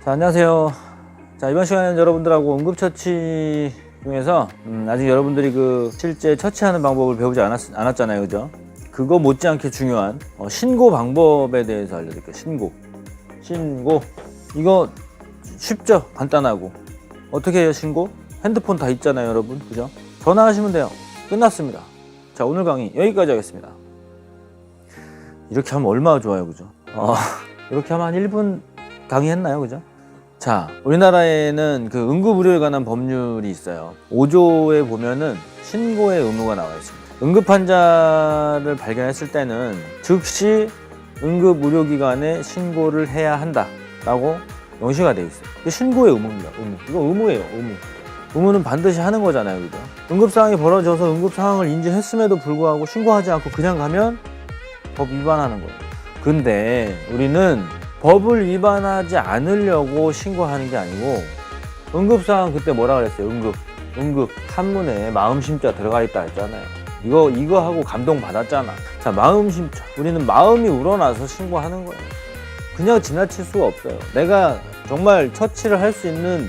자, 안녕하세요. 자, 이번 시간에는 여러분들하고 응급처치 중에서 아직 여러분들이 그 실제 처치하는 방법을 배우지 않았잖아요, 그죠? 그거 못지않게 중요한 신고 방법에 대해서 알려드릴게요. 신고 이거 쉽죠? 간단하고. 어떻게 해요, 신고? 핸드폰 다 있잖아요, 여러분, 그죠? 전화하시면 돼요. 끝났습니다. 자, 오늘 강의 여기까지 하겠습니다. 이렇게 하면 얼마나 좋아요, 그죠? 이렇게 하면 한 1분 강의했나요, 그죠? 자, 우리나라에는 그 응급의료에 관한 법률이 있어요. 5조에 보면은 신고의 의무가 나와 있습니다. 응급 환자를 발견했을 때는 즉시 응급의료기관에 신고를 해야 한다라고 명시가 돼 있어요. 신고의 의무입니다. 이거 의무예요, 의무. 의무는 반드시 하는 거잖아요, 그죠? 응급상황이 벌어져서 응급상황을 인지했음에도 불구하고 신고하지 않고 그냥 가면 법 위반하는 거예요. 근데 우리는 법을 위반하지 않으려고 신고하는 게 아니고, 응급상황 그때 뭐라 그랬어요? 응급 한문에 마음심자 들어가 있다 했잖아요. 이거 하고 감동 받았잖아. 자, 마음심자. 우리는 마음이 우러나서 신고하는 거예요. 그냥 지나칠 수가 없어요. 내가 정말 처치를 할 수 있는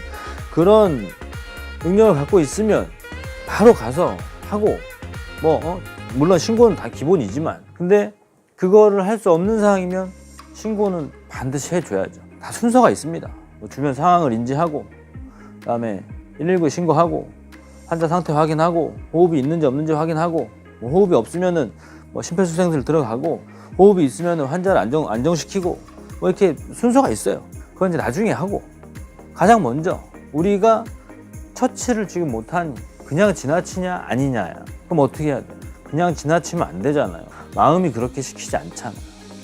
그런 능력을 갖고 있으면 바로 가서 하고, 물론 신고는 다 기본이지만, 근데 그거를 할 수 없는 상황이면 신고는 반드시 해줘야죠. 다 순서가 있습니다. 주변 상황을 인지하고, 그 다음에 119 신고하고, 환자 상태 확인하고, 호흡이 있는지 없는지 확인하고, 호흡이 없으면은 심폐소생술 들어가고, 호흡이 있으면은 환자를 안정시키고, 이렇게 순서가 있어요. 그건 이제 나중에 하고, 가장 먼저 우리가 처치를 지금 못하니 그냥 지나치냐 아니냐야. 그럼 어떻게 해야 돼? 그냥 지나치면 안 되잖아요. 마음이 그렇게 시키지 않잖아.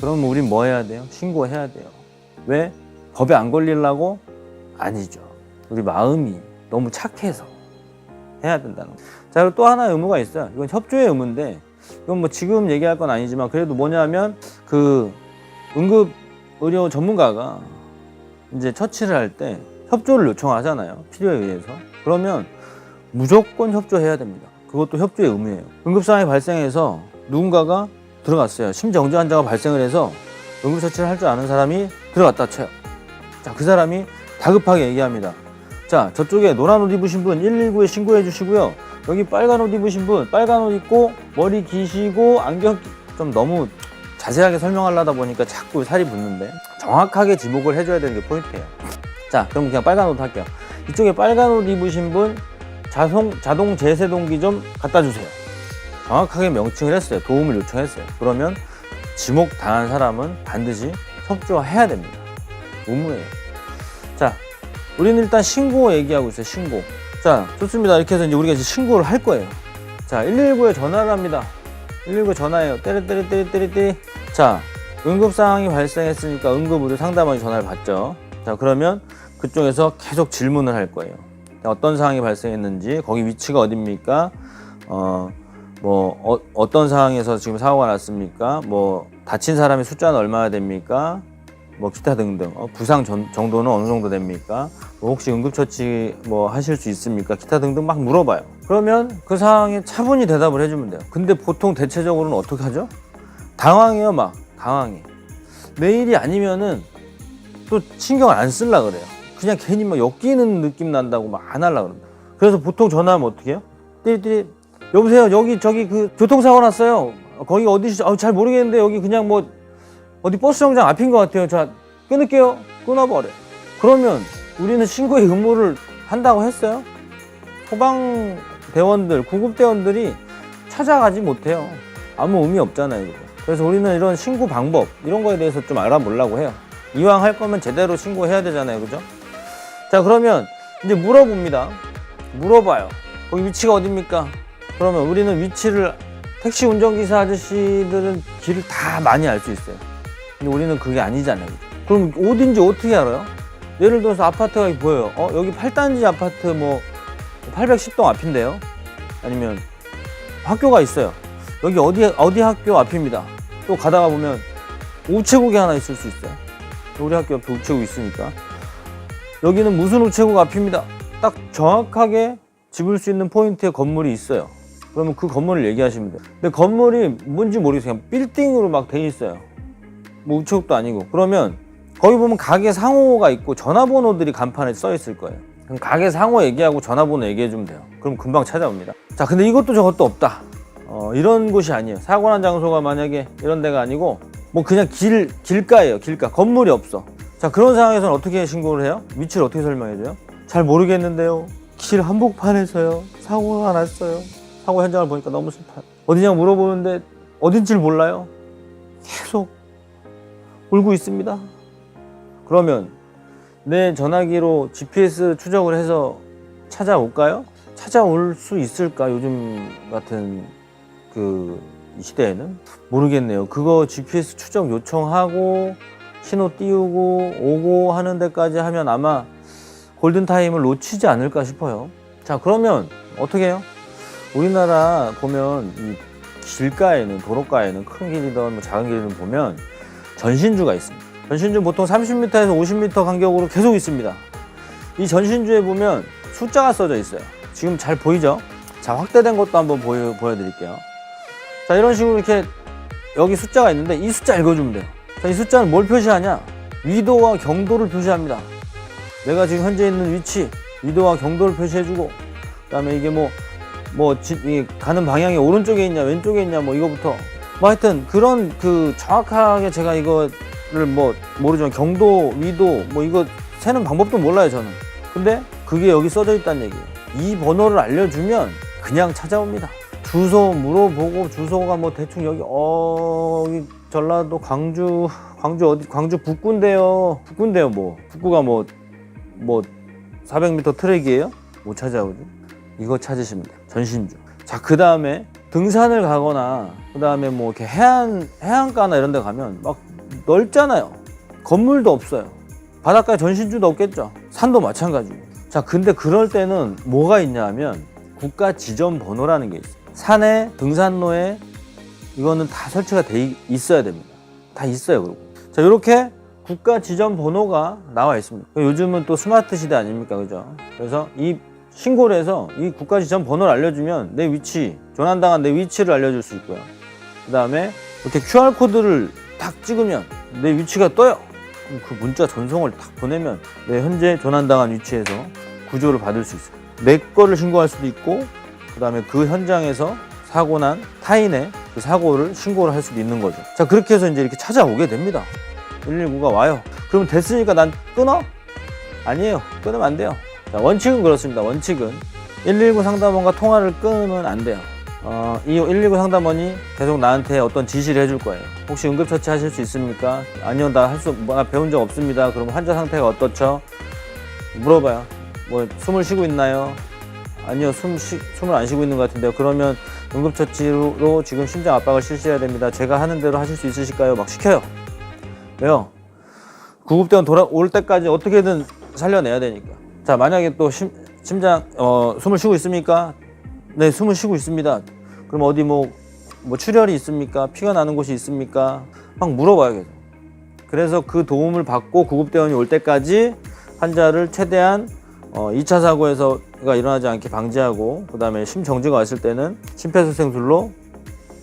그럼 우린 뭐 해야 돼요? 신고해야 돼요. 왜? 법에 안 걸리려고? 아니죠. 우리 마음이 너무 착해서 해야 된다는 거예요. 자, 그리고 또 하나의 의무가 있어요. 이건 협조의 의무인데, 이건 지금 얘기할 건 아니지만 그래도 뭐냐면, 그 응급의료 전문가가 이제 처치를 할 때 협조를 요청하잖아요. 필요에 의해서. 그러면 무조건 협조해야 됩니다. 그것도 협조의 의무예요. 응급상황이 발생해서 누군가가 들어갔어요. 심정지 환자가 발생을 해서 응급처치를 할 줄 아는 사람이 들어갔다 쳐요. 자, 그 사람이 다급하게 얘기합니다. 자, 저쪽에 노란 옷 입으신 분 119에 신고해 주시고요. 여기 빨간 옷 입으신 분, 빨간 옷 입고 머리 기시고 안경 좀 너무 자세하게 설명하려다 보니까 자꾸 살이 붙는데, 정확하게 지목을 해줘야 되는 게 포인트예요. 자, 그럼 그냥 빨간 옷 할게요. 이쪽에 빨간 옷 입으신 분 자동 제세동기 좀 갖다 주세요. 정확하게 명칭을 했어요. 도움을 요청했어요. 그러면 지목 당한 사람은 반드시 협조해야 됩니다. 의무예요. 자, 우리는 일단 신고 얘기하고 있어요. 신고. 자, 좋습니다. 이렇게 해서 이제 우리가 이제 신고를 할 거예요. 자, 119에 전화를 합니다. 119 전화해요. 떼리떼리. 자, 응급 상황이 발생했으니까 응급의료 상담원이 전화를 받죠. 자, 그러면 그쪽에서 계속 질문을 할 거예요. 어떤 상황이 발생했는지, 거기 위치가 어딥니까? 어떤 상황에서 지금 사고가 났습니까? 다친 사람의 숫자는 얼마나 됩니까? 기타 등등. 부상 정도는 어느 정도 됩니까? 혹시 응급처치 하실 수 있습니까? 기타 등등 막 물어봐요. 그러면 그 상황에 차분히 대답을 해주면 돼요. 근데 보통 대체적으로는 어떻게 하죠? 당황해요, 당황해. 내일이 아니면은 또 신경을 안 쓰려고 그래요. 그냥 괜히 엮이는 느낌 난다고 안 하려고 그럽니다. 그래서 보통 전화하면 어떻게 해요? 띠리띠리. 여보세요, 저기 교통사고 났어요. 거기 어디시죠? 잘 모르겠는데 여기 그냥 어디 버스 정장 앞인 것 같아요. 자, 끊을게요. 끊어버려. 그러면 우리는 신고의 의무를 한다고 했어요? 소방대원들, 구급대원들이 찾아가지 못해요. 아무 의미 없잖아요, 이거. 그래서 우리는 이런 신고 방법, 이런 거에 대해서 좀 알아보려고 해요. 이왕 할 거면 제대로 신고해야 되잖아요, 그죠? 자, 그러면 이제 물어봅니다. 물어봐요. 거기 위치가 어딥니까? 그러면 우리는 위치를, 택시 운전기사 아저씨들은 길을 다 많이 알 수 있어요. 근데 우리는 그게 아니잖아요. 그럼 어딘지 어떻게 알아요? 예를 들어서 아파트가 보여요. 여기 8단지 아파트 810동 앞인데요. 아니면 학교가 있어요. 여기 어디 학교 앞입니다. 또 가다가 보면 우체국이 하나 있을 수 있어요. 우리 학교 옆에 우체국 있으니까. 여기는 무슨 우체국 앞입니다. 딱 정확하게 집을 수 있는 포인트에 건물이 있어요. 그러면 그 건물을 얘기하시면 돼요. 근데 건물이 뭔지 모르겠어요. 그냥 빌딩으로 막 돼 있어요. 우체국도 아니고. 그러면 거기 보면 가게 상호가 있고 전화번호들이 간판에 써 있을 거예요. 그럼 가게 상호 얘기하고 전화번호 얘기해 주면 돼요. 그럼 금방 찾아옵니다. 자, 근데 이것도 저것도 없다. 이런 곳이 아니에요. 사고 난 장소가 만약에 이런 데가 아니고 뭐 그냥 길가예요. 길가. 건물이 없어. 자, 그런 상황에서는 어떻게 신고를 해요? 위치를 어떻게 설명해 줘요? 잘 모르겠는데요. 길 한복판에서요. 사고가 났어요. 사고 현장을 보니까 너무 슬퍼요. 어디냐고 물어보는데 어딘지를 몰라요. 계속 울고 있습니다. 그러면 내 전화기로 GPS 추적을 해서 찾아올까요? 찾아올 수 있을까? 요즘 같은 이 시대에는 모르겠네요. 그거 GPS 추적 요청하고 신호 띄우고 오고 하는 데까지 하면 아마 골든타임을 놓치지 않을까 싶어요. 자, 그러면 어떻게 해요? 우리나라 보면 이 길가에는, 도로가에는 큰 길이든 뭐 작은 길이든 보면 전신주가 있습니다. 전신주 보통 30m에서 50m 간격으로 계속 있습니다. 이 전신주에 보면 숫자가 써져 있어요. 지금 잘 보이죠? 자, 확대된 것도 한번 보여드릴게요. 자, 이런 식으로 이렇게 여기 숫자가 있는데 이 숫자 읽어주면 돼요. 자, 이 숫자는 뭘 표시하냐? 위도와 경도를 표시합니다. 내가 지금 현재 있는 위치, 위도와 경도를 표시해주고, 그 다음에 이게 가는 방향이 오른쪽에 있냐, 왼쪽에 있냐, 뭐 이거부터. 뭐 하여튼 그런 정확하게 제가 이거를 모르지만 경도, 위도, 뭐 이거 세는 방법도 몰라요, 저는. 근데 그게 여기 써져 있다는 얘기예요. 이 번호를 알려주면 그냥 찾아옵니다. 주소 물어보고, 주소가 뭐 대충 여기 전라도 광주 어디, 광주 북구인데요. 북구가 400m 트랙이에요? 못 찾아오죠. 이거 찾으시면 돼요. 전신주. 자, 그 다음에 등산을 가거나, 그 다음에 뭐 이렇게 해안가나 이런 데 가면 막 넓잖아요. 건물도 없어요. 바닷가에 전신주도 없겠죠. 산도 마찬가지고. 자, 근데 그럴 때는 뭐가 있냐 하면 국가 지점 번호라는 게 있어요. 산에, 등산로에 이거는 다 설치가 돼 있어야 됩니다. 다 있어요. 그리고 자, 이렇게 국가 지점 번호가 나와 있습니다. 요즘은 또 스마트 시대 아닙니까, 그죠? 그래서 이 신고를 해서 이 국가 지점 번호를 알려주면 내 위치, 조난당한 내 위치를 알려줄 수 있고요. 그 다음에 이렇게 QR 코드를 딱 찍으면 내 위치가 떠요. 그럼 그 문자 전송을 딱 보내면 내 현재 조난당한 위치에서 구조를 받을 수 있어요. 내 거를 신고할 수도 있고, 그 다음에 그 현장에서 사고 난 타인의 그 사고를 신고를 할 수도 있는 거죠. 자, 그렇게 해서 이제 이렇게 찾아오게 됩니다. 119가 와요. 그럼 됐으니까 난 끊어? 아니에요. 끊으면 안 돼요. 자, 원칙은 그렇습니다. 원칙은 119 상담원과 통화를 끊으면 안 돼요. 이 119 상담원이 계속 나한테 어떤 지시를 해줄 거예요. 혹시 응급처치 하실 수 있습니까? 아니요, 나 배운 적 없습니다. 그럼 환자 상태가 어떻죠? 물어봐요. 뭐 숨을 쉬고 있나요? 아니요, 숨을 안 쉬고 있는 것 같은데요. 그러면 응급처치로 지금 심장 압박을 실시해야 됩니다. 제가 하는 대로 하실 수 있으실까요? 막 시켜요. 왜요? 구급대원 돌아올 때까지 어떻게든 살려내야 되니까. 자, 만약에 또 심장 숨을 쉬고 있습니까? 네, 숨을 쉬고 있습니다. 그럼 어디 뭐 출혈이 있습니까? 피가 나는 곳이 있습니까? 막 물어봐요, 계속. 그래서 그 도움을 받고 구급대원이 올 때까지 환자를 최대한 2차 사고가 일어나지 않게 방지하고, 그 다음에 심정지가 왔을 때는 심폐소생술로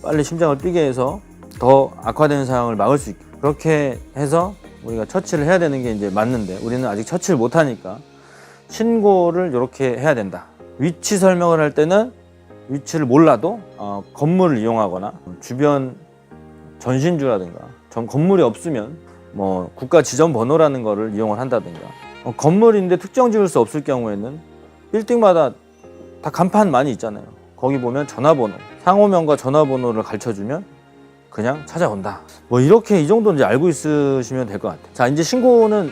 빨리 심장을 뛰게 해서 더 악화되는 상황을 막을 수 있게, 그렇게 해서 우리가 처치를 해야 되는 게 이제 맞는데, 우리는 아직 처치를 못하니까 신고를 이렇게 해야 된다. 위치 설명을 할 때는 위치를 몰라도 건물을 이용하거나 주변 전신주라든가 건물이 없으면 뭐 국가 지점 번호라는 거를 이용을 한다든가, 건물인데 특정 지을 수 없을 경우에는 빌딩마다 다 간판 많이 있잖아요. 거기 보면 전화번호, 상호명과 전화번호를 가르쳐주면 그냥 찾아온다. 뭐 이렇게 이 정도는 이제 알고 있으시면 될 것 같아요. 자, 이제 신고는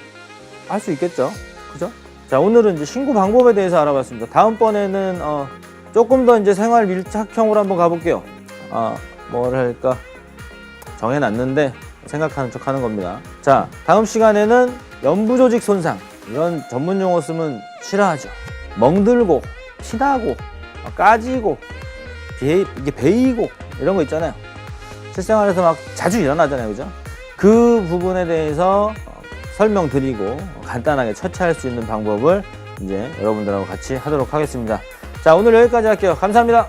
할 수 있겠죠, 그죠? 자, 오늘은 이제 신고 방법에 대해서 알아봤습니다. 다음번에는 조금 더 이제 생활 밀착형으로 한번 가볼게요. 뭘 할까 정해놨는데 생각하는 척 하는 겁니다. 자, 다음 시간에는 연부조직 손상, 이런 전문 용어 쓰면 싫어하죠. 멍들고, 피나고, 까지고, 이게 베이고 이런 거 있잖아요. 실생활에서 막 자주 일어나잖아요, 그죠? 그 부분에 대해서 설명드리고 간단하게 처치할 수 있는 방법을 이제 여러분들하고 같이 하도록 하겠습니다. 자, 오늘 여기까지 할게요. 감사합니다.